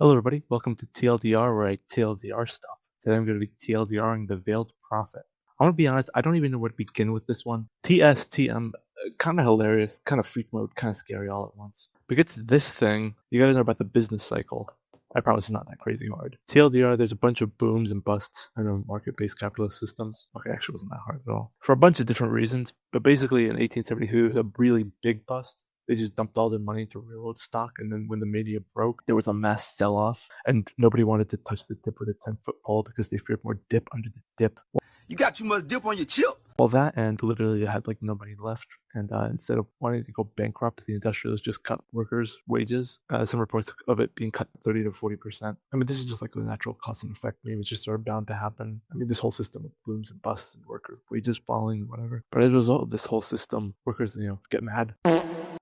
Hello, everybody. Welcome to TLDR, where I TLDR stuff. Today I'm going to be TLDRing the Veiled Prophet. I want to be honest, I don't even know where to begin with this one. TSTM, kind of hilarious, kind of freak mode, kind of scary all at once. But get to this thing, you got to know about the business cycle. I promise it's not that crazy hard. TLDR, there's a bunch of booms and busts in market-based capitalist systems. Okay, actually, it wasn't that hard at all. For a bunch of different reasons, but basically in 1872, a really big bust. They just dumped all their money into railroad stock, and then when the media broke, there was a mass sell-off, and nobody wanted to touch the dip with a 10-foot pole because they feared more dip under the dip. You got too much dip on your chip. Well, that and literally had like no money left, and instead of wanting to go bankrupt, the industrialists just cut workers' wages. Some reports of it being cut 30 to 40%. I mean, this is just like the natural cause and effect. I mean, it's just sort of bound to happen. I mean, this whole system of booms and busts and workers' wages falling, whatever. But as a result of this whole system, workers, get mad.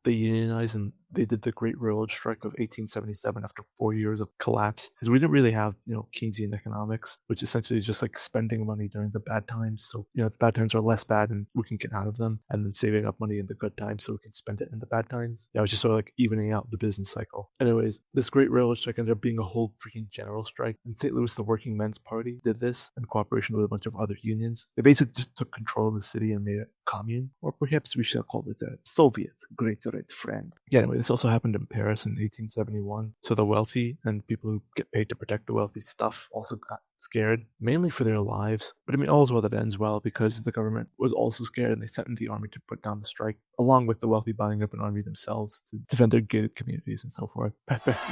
They unionized and they did the Great Railroad Strike of 1877 after 4 years of collapse. Because we didn't really have, Keynesian economics, which essentially is just like spending money during the bad times. So, the bad times are less bad and we can get out of them. And then saving up money in the good times so we can spend it in the bad times. Yeah, it was just sort of like evening out the business cycle. Anyways, this Great Railroad Strike ended up being a whole freaking general strike. In St. Louis, the Working Men's Party did this in cooperation with a bunch of other unions. They basically just took control of the city and made it commune, or perhaps we should call it a Soviet Great Red Friend. Yeah, anyway, this also happened in Paris in 1871. So the wealthy and people who get paid to protect the wealthy stuff also got scared, mainly for their lives. But I mean, all's well that ends well, because the government was also scared and they sent in the army to put down the strike, along with the wealthy buying up an army themselves to defend their gated communities and so forth.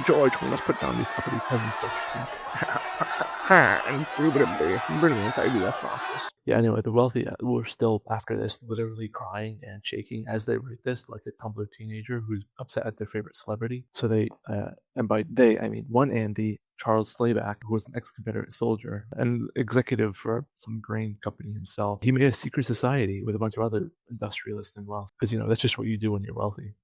George, we must put down these uppity peasants, don't you think? Brilliant idea, Francis. Yeah, anyway, the wealthy were still, after this, literally crying and shaking as they write this, like a Tumblr teenager who's upset at their favorite celebrity. So they, and by they, I mean one Andy, Charles Slayback, who was an ex-Confederate soldier and executive for some grain company himself. He made a secret society with a bunch of other industrialists and wealth, because, that's just what you do when you're wealthy.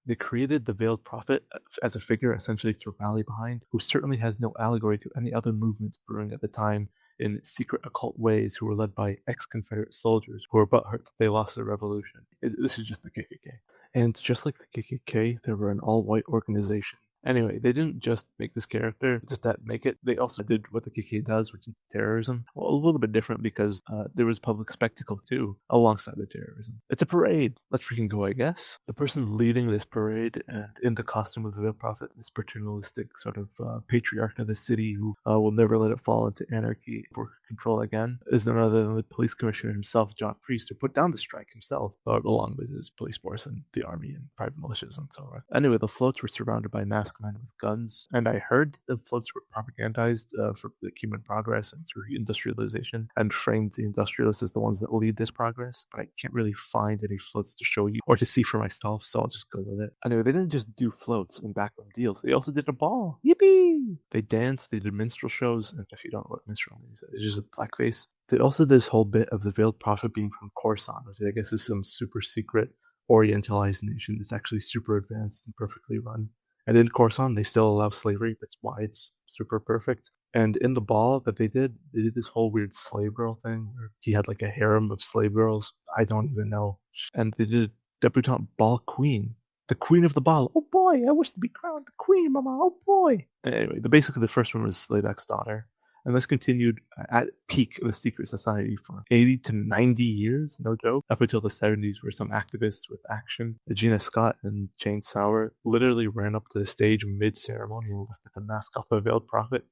They created the Veiled Prophet as a figure essentially to rally behind, who certainly has no allegory to any other movements brewing at the time in secret occult ways, who were led by ex-Confederate soldiers who were butthurt that they lost their revolution. This is just the KKK. And just like the KKK, they were an all-white organization. Anyway, they didn't just make this character just to make it. They also did what the KKK does, which is terrorism. Well, a little bit different because there was public spectacle too, alongside the terrorism. It's a parade. Let's freaking go, I guess. The person leading this parade and in the costume of the Veiled Prophet, this paternalistic sort of patriarch of the city who will never let it fall into anarchy or control again, is none other than the police commissioner himself, John Priest, who put down the strike himself, along with his police force and the army and private militias and so on. Anyway, the floats were surrounded by masked men with guns, and I heard the floats were propagandized for the human progress and through industrialization, and framed the industrialists as the ones that lead this progress, but I can't really find any floats to show you or to see for myself, so I'll just go with it. Anyway, they didn't just do floats and backroom deals, they also did a ball. Yippee! They danced, they did minstrel shows, and if you don't know what minstrel means, it's just a blackface. They also did this whole bit of the Veiled Prophet being from Khorasan, which I guess is some super secret orientalized nation that's actually super advanced and perfectly run. And in Khorasan, they still allow slavery. That's why it's super perfect. And in the ball that they did this whole weird slave girl thing where he had like a harem of slave girls. I don't even know. And they did debutante ball queen. The queen of the ball. Oh boy, I wish to be crowned the queen, mama. Oh boy. Anyway, basically the first one was Slayback's daughter. And this continued at peak of the secret society for 80 to 90 years, no joke, up until the 70s, where some activists with action, Gina Scott and Jane Sauer, literally ran up to the stage mid-ceremony and lifted the mask off the Veiled Prophet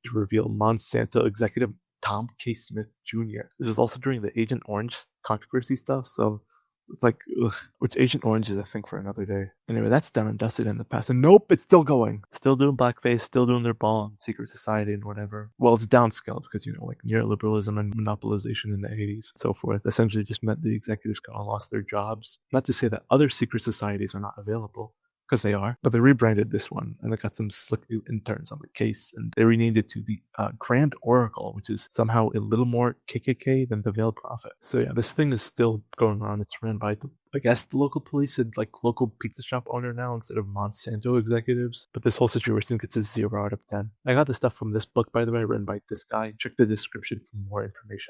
to reveal Monsanto executive Tom K. Smith Jr. This is also during the Agent Orange controversy stuff, so it's like, ugh, which Agent Orange is a thing for another day. Anyway, that's done and dusted in the past. And nope, it's still going. Still doing blackface, still doing their ball and secret society and whatever. Well, it's downscaled because, like neoliberalism and monopolization in the 80s and so forth essentially just meant the executives kind of lost their jobs. Not to say that other secret societies are not available, because they are, but they rebranded this one and they got some slick new interns on the case, and they renamed it to the Grand Oracle, which is somehow a little more KKK than the Veiled Prophet. So yeah, this thing is still going on. It's ran by I guess the local police and like local pizza shop owner now instead of Monsanto executives. But this whole situation gets a 0 out of 10. I got the stuff from this book, by the way, written by this guy. Check the description for more information.